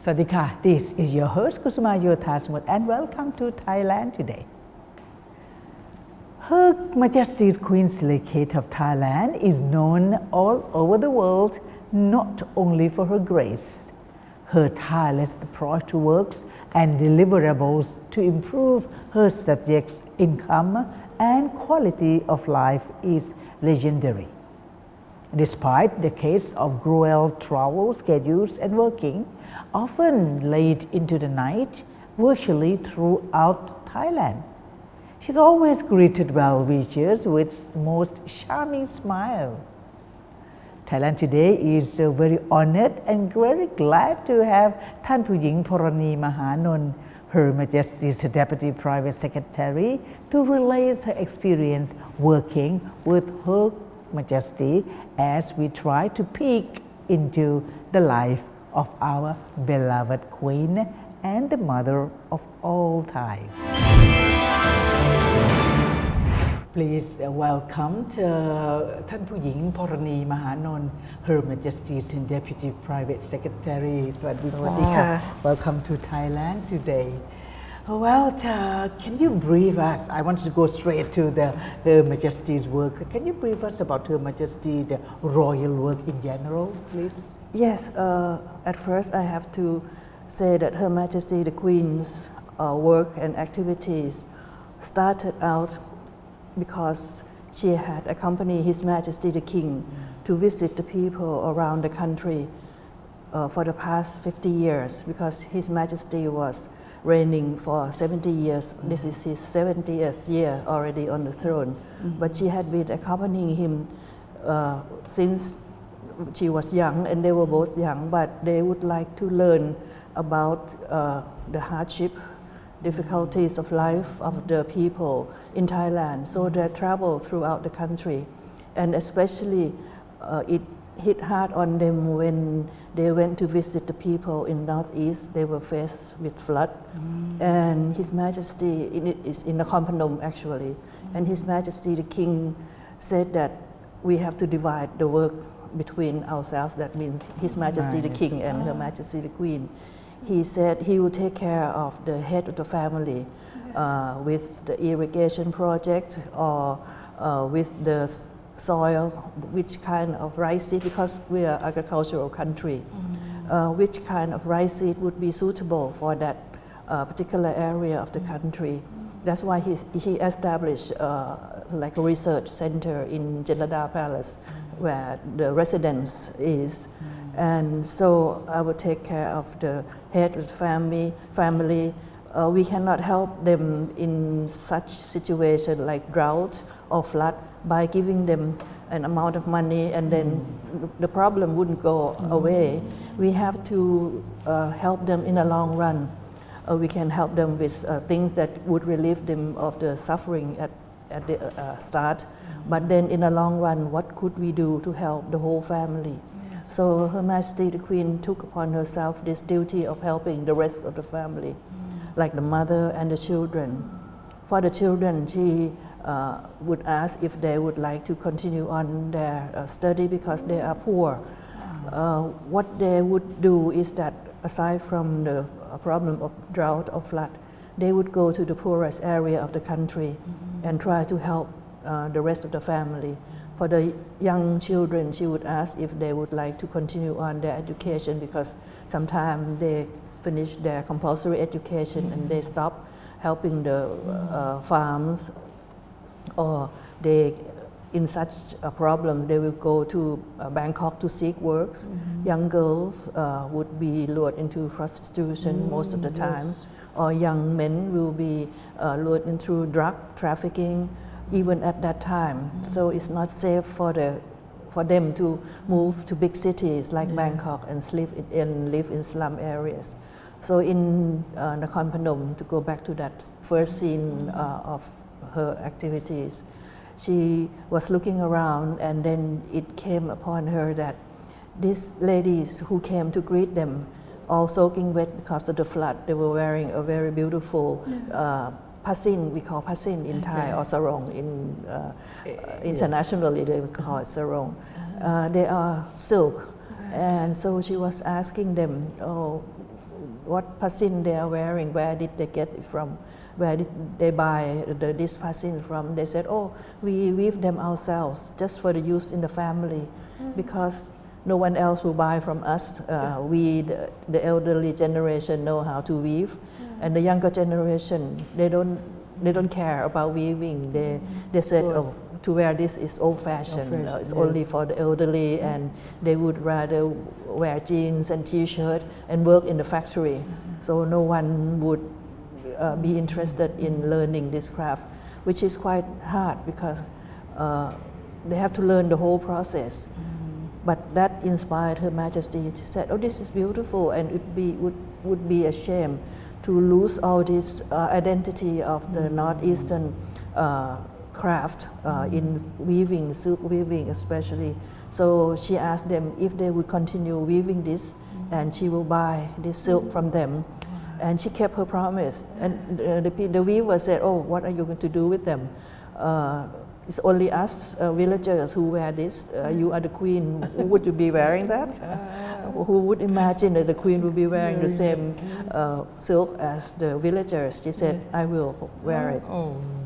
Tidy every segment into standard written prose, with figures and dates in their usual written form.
Sawadee this is your host Kusuma Yothasmut and welcome to Thailand Today. Her Majesty's Queen Silikate of Thailand is known all over the world not only for her grace. Her tireless approach to works and deliverables to improve her subjects' income and quality of life is legendary. Despite decades of cruel travel schedules and working, often late into the night, virtually throughout Thailand, she's always greeted well-wishers with most charming smile. Thailand Today is very honored and very glad to have ท่านผู้หญิง Porani Mahanon, Her Majesty's Deputy Private Secretary, to relay her experience working with Her Majesty as we try to peek into the life of our beloved Queen and the mother of all Thais. Please welcome to ท่านผู้หญิง Porani Mahanon, Her Majesty's Deputy Private Secretary. สวัสดีค่ะ Welcome to Thailand today. Well, can you brief us? I want to go straight to Her Majesty's work. Can you brief us about Her Majesty, the royal work in general, please? Yes, at first I have to say that Her Majesty the Queen's work and activities started out because she had accompanied His Majesty the King to visit the people around the country for the past 50 years because His Majesty was reigning for 70 years. This is his 70th year already on the throne. But she had been accompanying him since she was young, and they were both young, but they would like to learn about the hardship, difficulties of life of the people in Thailand. So they traveled throughout the country, and especially it hit hard on them when they went to visit the people in Northeast. They were faced with flood, and His Majesty is in the Phnom Penh actually, and His Majesty the King said that we have to divide the work between ourselves. That means His Majesty the King and Her Majesty the Queen. He said he will take care of the head of the family with the irrigation project or with the soil, which kind of rice seed, because we are agricultural country, which kind of rice seed would be suitable for that particular area of the country. That's why he established like a research center in Jeddah Palace where the residence is. And so I will take care of the head of the family. We cannot help them in such situation like drought or flood by giving them an amount of money and then the problem wouldn't go away. We have to help them in the long run. We can help them with things that would relieve them of the suffering at the start, but then in the long run, what could we do to help the whole family? So Her Majesty the Queen took upon herself this duty of helping the rest of the family, like the mother and the children. For the children, she would ask if they would like to continue on their study because they are poor. What they would do is that aside from the problem of drought or flood, they would go to the poorest area of the country and try to help the rest of the family. For the young children, she would ask if they would like to continue on their education because sometimes they finish their compulsory education and they stop helping the farms, or they, in such a problem, they will go to Bangkok to seek works. Young girls would be lured into prostitution most of the time, or young men will be lured into drug trafficking even at that time. So it's not safe for them to move to big cities like Bangkok and live in slum areas. So in Nakhon Phanom, to go back to that first scene of her activities, she was looking around and then it came upon her that these ladies who came to greet them, all soaking wet because of the flood, they were wearing a very beautiful pasin, we call pasin in Thai, or sarong. Internationally they would call it sarong. They are silk. And so she was asking them, what pasin they are wearing, where did they get it from, where did they buy this pasin from. They said, oh, we weave them ourselves just for the use in the family, because no one else will buy from us. We, the elderly generation, know how to weave, and the younger generation, they don't care about weaving. They said, oh, to wear this is old-fashioned. It's only for the elderly, and they would rather wear jeans and T-shirt and work in the factory. So no one would be interested in learning this craft, which is quite hard because they have to learn the whole process. But that inspired Her Majesty. She said, oh, this is beautiful, and it would be a shame to lose all this identity of the Northeastern craft in weaving, silk weaving especially. So she asked them if they would continue weaving this, and she will buy this silk from them. And she kept her promise. And the weaver said, oh, what are you going to do with them? It's only us villagers who wear this. You are the queen. Would you be wearing that? Who would imagine that the queen would be wearing the same silk as the villagers? She said, I will wear it.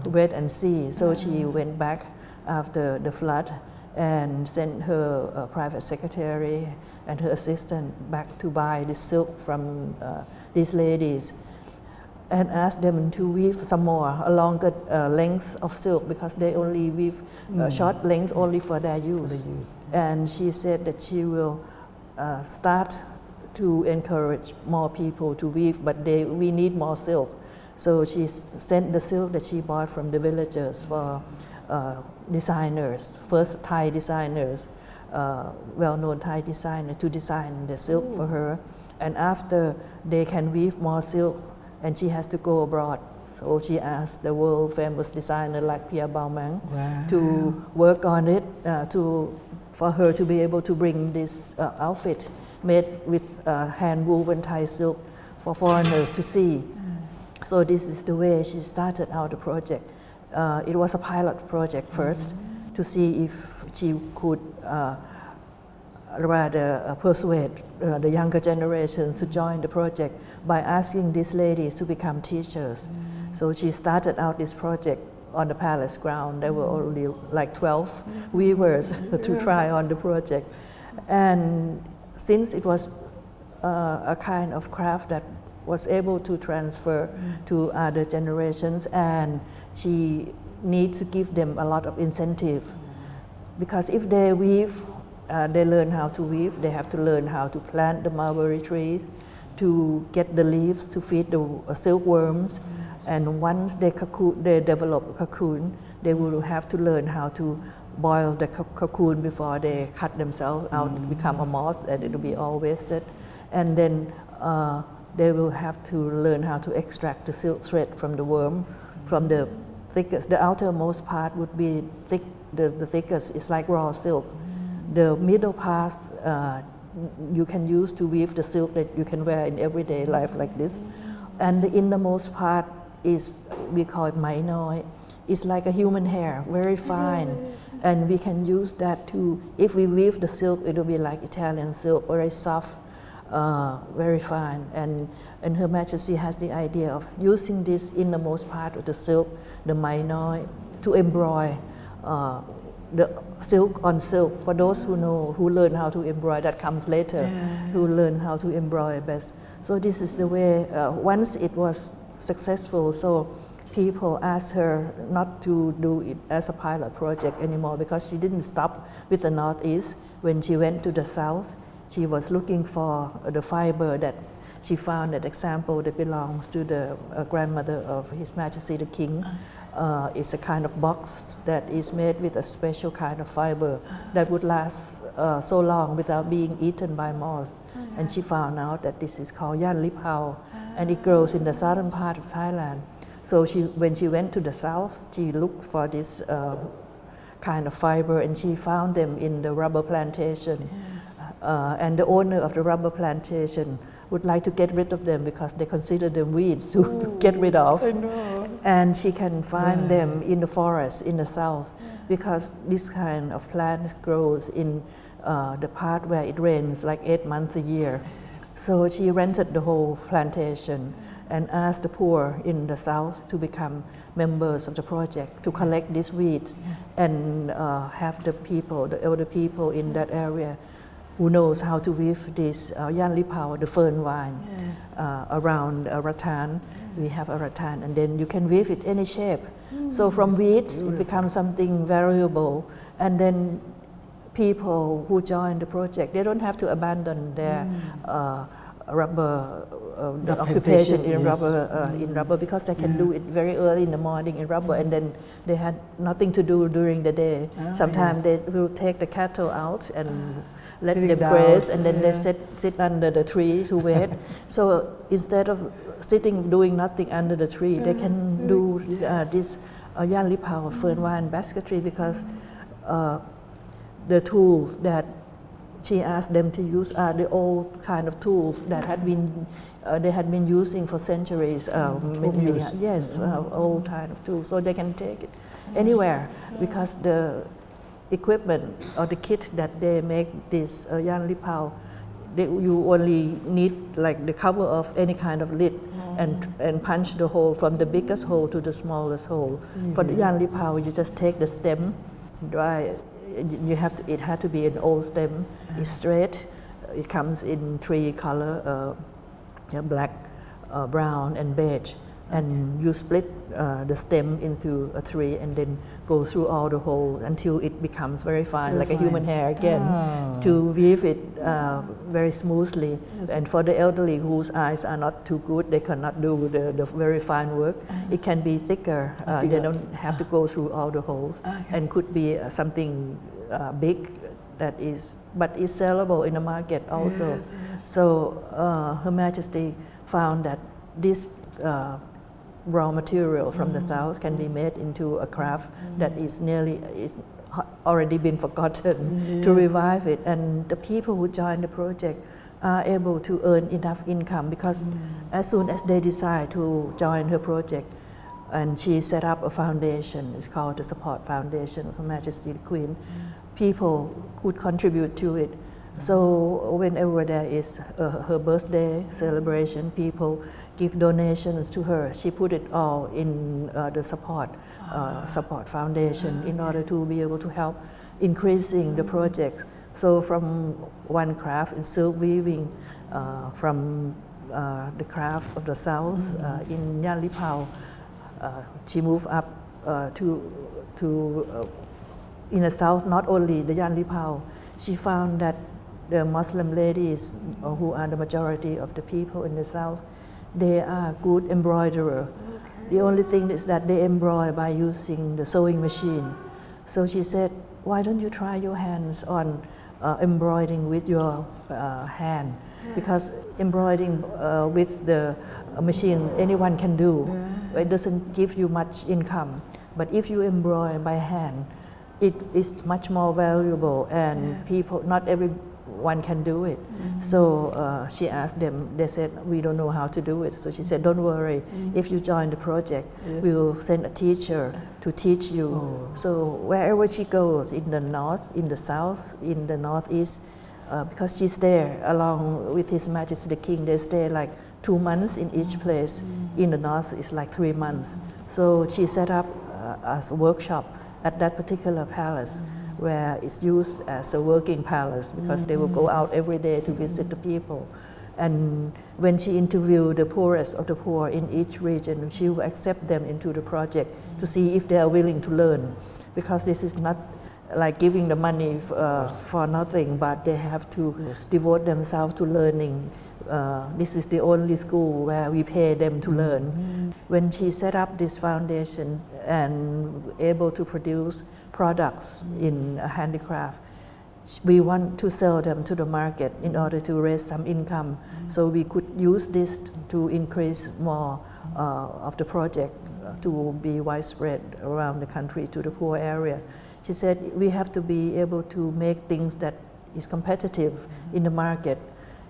Wait and see. So she went back after the flood and sent her private secretary and her assistant back to buy this silk from these ladies, and asked them to weave some more, a longer length of silk, because they only weave short lengths only for their use. And she said that she will start to encourage more people to weave, but we need more silk. So she sent the silk that she bought from the villagers for designers, first Thai designers, well-known Thai designer, to design the silk for her. And after they can weave more silk, and she has to go abroad. So she asked the world famous designer like Pierre Balmain to work on it for her to be able to bring this outfit made with hand-woven Thai silk for foreigners to see. So this is the way she started out the project. It was a pilot project first to see if she could rather persuade the younger generation to join the project by asking these ladies to become teachers. So she started out this project on the palace ground. There were only like 12 weavers to try on the project. And since it was a kind of craft that was able to transfer to other generations, and she needs to give them a lot of incentive, because if they weave, they learn how to weave, they have to learn how to plant the mulberry trees, to get the leaves to feed the silkworms. And once they develop a cocoon, they will have to learn how to boil the cocoon before they cut themselves out and become a moth, and it will be all wasted. And then they will have to learn how to extract the silk thread from the worm, from the thickest. The outermost part would be thick, the thickest is like raw silk. The middle part you can use to weave the silk that you can wear in everyday life like this. And the innermost part is, we call it mai noi. It's like a human hair, very fine. And we can use that to, if we weave the silk, it will be like Italian silk, very soft, very fine. And Her Majesty has the idea of using this innermost part of the silk, the mai noi, to embroider the silk on silk. For those who know, who learn how to embroider, that comes later, who learn how to embroider best. So this is the way, once it was successful, so people asked her not to do it as a pilot project anymore, because she didn't stop with the Northeast. When she went to the South, she was looking for the fiber that she found, that example that belongs to the grandmother of His Majesty the King. It's a kind of box that is made with a special kind of fiber that would last so long without being eaten by moths. And she found out that this is called Yan Lip Hao, and it grows in the southern part of Thailand. So when she went to the south, she looked for this kind of fiber, and she found them in the rubber plantation. And the owner of the rubber plantation would like to get rid of them because they consider them weeds to get rid of. And she can find them in the forest in the south, because this kind of plant grows in the part where it rains like 8 months a year. So she rented the whole plantation and asked the poor in the south to become members of the project to collect this weeds and have the people, the elder people in that area who knows how to weave this yan li pao, the fern vine, around a rattan. We have a rattan, and then you can weave it any shape. So from weeds, it becomes something valuable, and then people who join the project, they don't have to abandon their rubber the occupation in rubber because they can do it very early in the morning in rubber, and then they had nothing to do during the day. Sometimes they will take the cattle out and let them graze, and then they sit under the tree to wait. So instead of sitting doing nothing under the tree, they can do this yan li pao fern vine basketry, because the tools that she asked them to use are the old kind of tools that had been they had been using for centuries. Old kind of tools, so they can take it anywhere, because the equipment or the kit that they make this yan li pao, you only need like the cover of any kind of lid and punch the hole from the biggest hole to the smallest hole. For the yan li pao, you just take the stem, dry. It had to be an old stem. It's straight. It comes in three color: black, brown, and beige. And you split the stem into three, and then go through all the holes until it becomes very fine, like a human hair again, to weave it very smoothly. And for the elderly whose eyes are not too good, they cannot do the very fine work. It can be thicker. They don't have to go through all the holes, and could be something big that is, but is sellable in the market also. So Her Majesty found that this raw material from the south can be made into a craft that is already been forgotten, to revive it, and the people who join the project are able to earn enough income, because as soon as they decide to join her project, and she set up a foundation, it's called the Support Foundation of Her Majesty the Queen, people could contribute to it. So whenever there is her birthday celebration, people give donations to her. She put it all in the support foundation in order to be able to help increasing the project. So from one craft in silk weaving, from the craft of the south in yan li pao, she moved up to in the south, not only the yan li pao. She found that the Muslim ladies, who are the majority of the people in the south, they are good embroiderer. The only thing is that they embroider by using the sewing machine. So she said, why don't you try your hands on embroidering with your hand? Because embroidering with the machine, anyone can do. It doesn't give you much income. But if you embroider by hand, it is much more valuable, and people, not everyone can do it. So she asked them, they said, we don't know how to do it. So she said, don't worry, if you join the project, we'll send a teacher to teach you. So wherever she goes, in the north, in the south, in the northeast, because she's there along with His Majesty the King, they stay like 2 months in each place. In the north, it's like 3 months. So she set up as a workshop at that particular palace, where it's used as a working palace, because they will go out every day to visit the people. And when she interviewed the poorest of the poor in each region, she will accept them into the project to see if they are willing to learn, because this is not like giving the money for nothing, but they have to devote themselves to learning. This is the only school where we pay them to learn. When she set up this foundation and able to produce products in handicraft, we want to sell them to the market in order to raise some income. So we could use this to increase more of the project to be widespread around the country to the poor area. She said we have to be able to make things that is competitive in the market.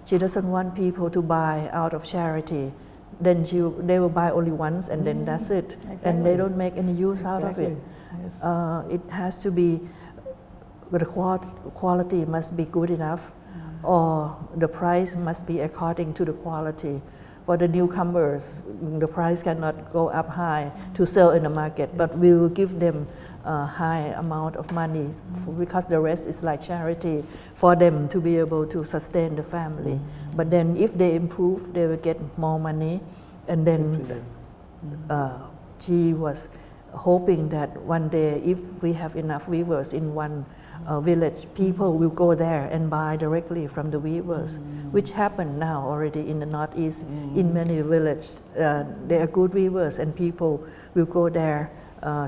She doesn't want people to buy out of charity. Then they will buy only once, and then that's it. And they don't make any use out of it. It has to be, the quality must be good enough. or the price must be according to the quality. For the newcomers, the price cannot go up high to sell in the market, but we will give them a high amount of money because the rest is like charity for them to be able to sustain the family. But then if they improve, they will get more money. And then she was hoping that one day if we have enough weavers in one village, people will go there and buy directly from the weavers, which happened now already in the Northeast. In many villages, there are good weavers and people will go there,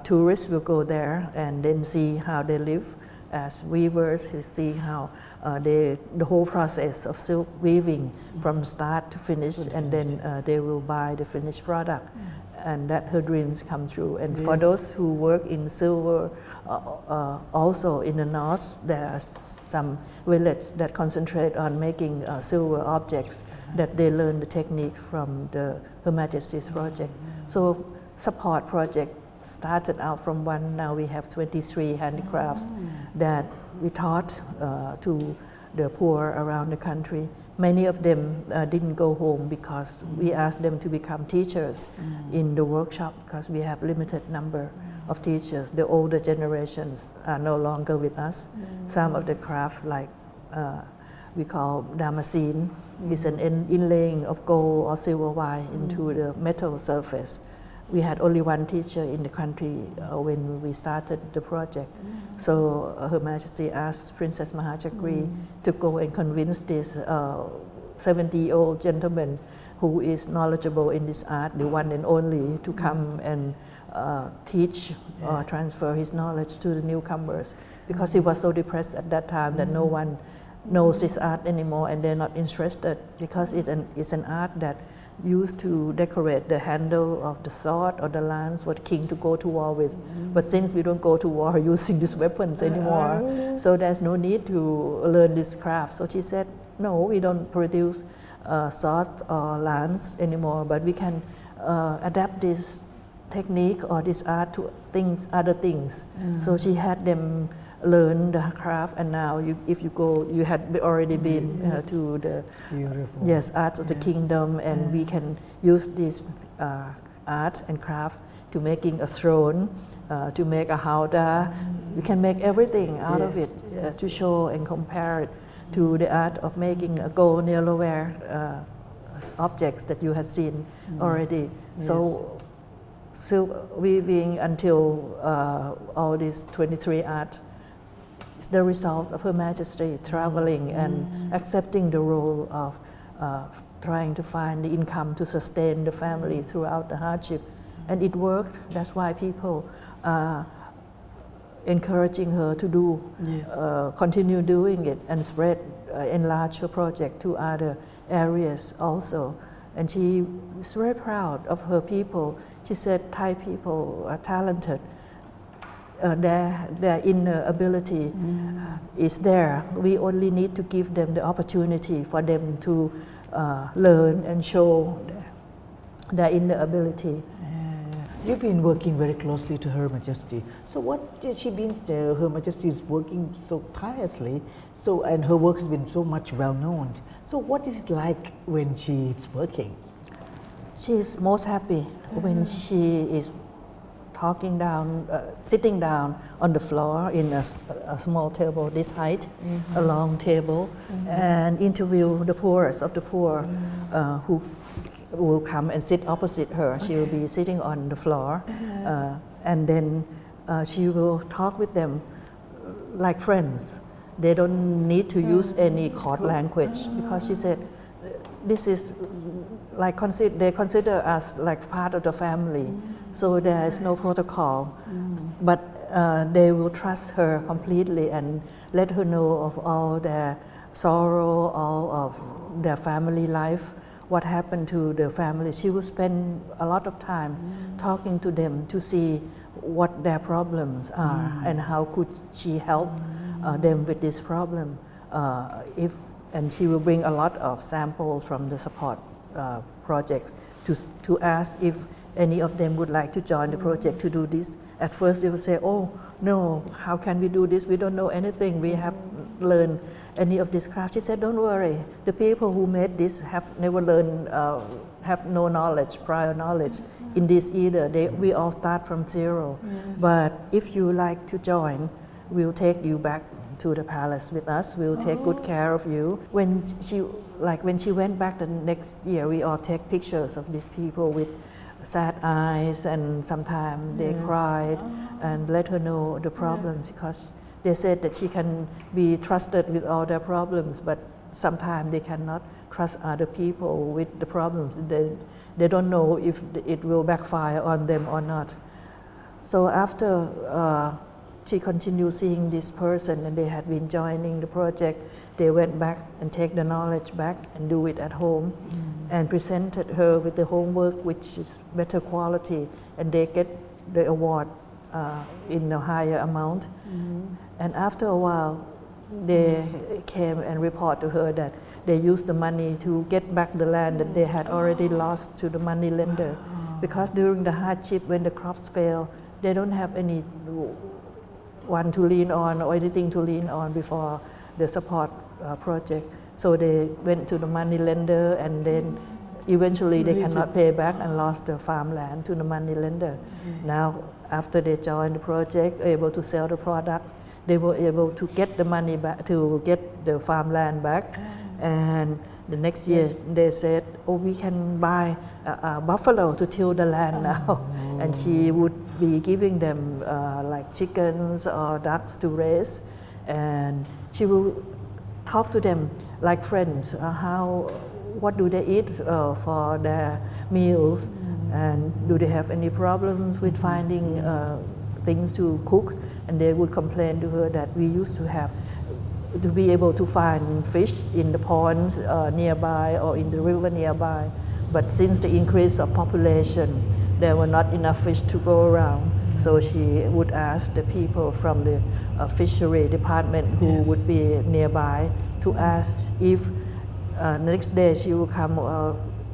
tourists will go there and then see how they live as weavers, see how the whole process of silk weaving from start to finish, and then they will buy the finished product. And that her dreams come true. And for those who work in silver, also in the north, there are some villages that concentrate on making silver objects that they learn the technique from Her Majesty's project. So support project started out from one, now we have 23 handicrafts that we taught to the poor around the country. Many of them didn't go home because we asked them to become teachers in the workshop because we have limited number of teachers. The older generations are no longer with us. Some of the craft like we call damascene is an inlaying of gold or silver wire into the metal surface. We had only one teacher in the country when we started the project. So Her Majesty asked Princess Mahachakri to go and convince this 70-year-old gentleman who is knowledgeable in this art, the one and only, to come and teach or transfer his knowledge to the newcomers, because he was so depressed at that time that no one knows this art anymore and they're not interested, because it's an art that used to decorate the handle of the sword or the lance for the king to go to war with. But since we don't go to war using these weapons anymore, so there's no need to learn this craft. So she said, no, we don't produce sword or lance anymore, but we can adapt this technique or this art to other things. So she had them learn the craft, and now if you go, you had already been to the arts of the kingdom, and we can use this art and craft to making a throne, to make a howdah. We can make everything out of it to show and compare it to the art of making a gold yellowware objects that you have seen already. So silk weaving until all these 23 arts is the result of Her Majesty traveling and accepting the role of trying to find the income to sustain the family throughout the hardship. And it worked. That's why people are encouraging her to do, continue doing it and enlarge her project to other areas also. And she is very proud of her people. She said Thai people are talented. Their inner ability is there. We only need to give them the opportunity for them to learn and show their inner ability. You've been working very closely to Her Majesty. So what did she mean? Her Majesty is working so tirelessly, and her work has been so much well known. So what is it like when she's working? She is most happy when she is sitting down on the floor in a small table this height, a long table, and interview the poorest of the poor who will come and sit opposite her. She will be sitting on the floor, and then she will talk with them like friends. They don't need to use any court language, because she said this is like they consider us like part of the family, so there is no protocol, but they will trust her completely and let her know of all their sorrow, all of their family life, what happened to the family. She will spend a lot of time talking to them to see what their problems are and how could she help them with this problem. And she will bring a lot of samples from the support projects to ask if any of them would like to join the project to do this. At first they would say, oh no, how can we do this? We don't know anything. We have learned any of this craft. She said, don't worry, the people who made this have never learned, have no knowledge, prior knowledge in this either. We all start from zero. But if you like to join, we'll take you back to the palace with us. We'll take good care of you. When she went back the next year, we all take pictures of these people with sad eyes, and sometimes they cried and let her know the problems, because they said that she can be trusted with all their problems, but sometimes they cannot trust other people with the problems. They don't know if it will backfire on them or not. So after she continued seeing this person and they had been joining the project, they went back and take the knowledge back and do it at home and presented her with the homework, which is better quality, and they get the award in a higher amount. And after a while, they came and report to her that they used the money to get back the land that they had already lost to the money lender. Because during the hardship, when the crops fail, they don't have any one to lean on or anything to lean on before the support project. So they went to the money lender, and then eventually they cannot pay back and lost the farmland to the money lender. Now, after they joined the project, able to sell the products, they were able to get the money back, to get the farmland back. And the next year they said, oh, we can buy a buffalo to till the land now. And she would be giving them like chickens or ducks to raise. And she will talk to them like friends, what do they eat for their meals, and do they have any problems with finding things to cook. And they would complain to her that we used to be able to find fish in the ponds nearby or in the river nearby. But since the increase of population, there were not enough fish to go around. So she would ask the people from the fishery department who would be nearby to ask if next day she would come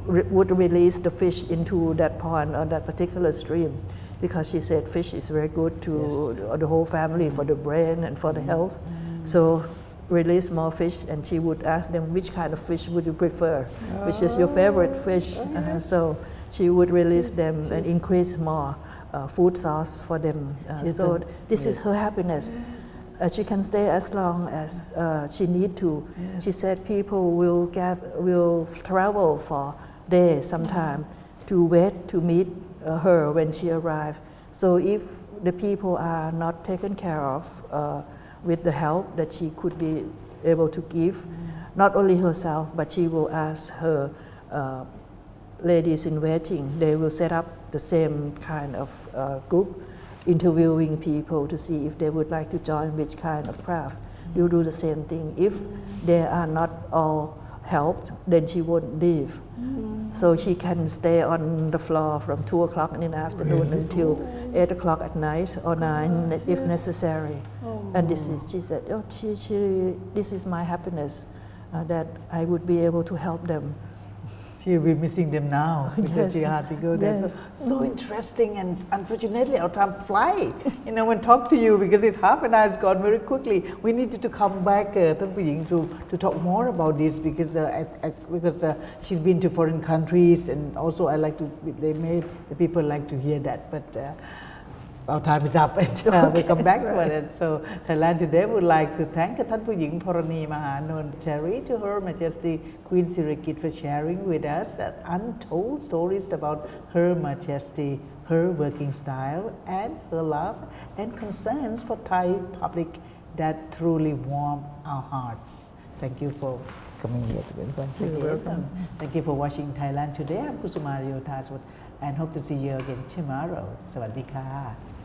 would release the fish into that pond or that particular stream, because she said fish is very good to the whole family, for the brain and for the health. So release more fish, and she would ask them, which kind of fish would you prefer, which is your favorite fish. So she would release them and increase more food source for them. So this is her happiness. She can stay as long as she need to. She said people will travel for days sometime to wait to meet her when she arrives. So if the people are not taken care of with the help that she could be able to give, not only herself, but she will ask her ladies in waiting. They will set up the same kind of group, interviewing people to see if they would like to join which kind of craft. You do the same thing. If they are not all helped, then she won't leave. So she can stay on the floor from 2 o'clock in the afternoon until 8 o'clock at night or 9 if necessary. And she said, oh, this is my happiness, that I would be able to help them. She'll be missing them now because she had to go there. So interesting, and unfortunately our time fly. When talk to you, because it's half an hour has gone very quickly. We needed to come back, Tan Pu Ying, to talk more about this, because she's been to foreign countries, and also the people like to hear that. But our time is up, and we'll come back to it. So Thailand Today would like to thank Tan Pu Ying Thorani Mahanon to Her Majesty Queen Sirikit for sharing with us untold stories about Her Majesty, her working style, and her love and concerns for Thai public that truly warm our hearts. Thank you for coming here once again. You're welcome. Thank you for watching Thailand Today. I'm Kusumario Thaswat, and hope to see you again tomorrow. สวัสดีค่ะ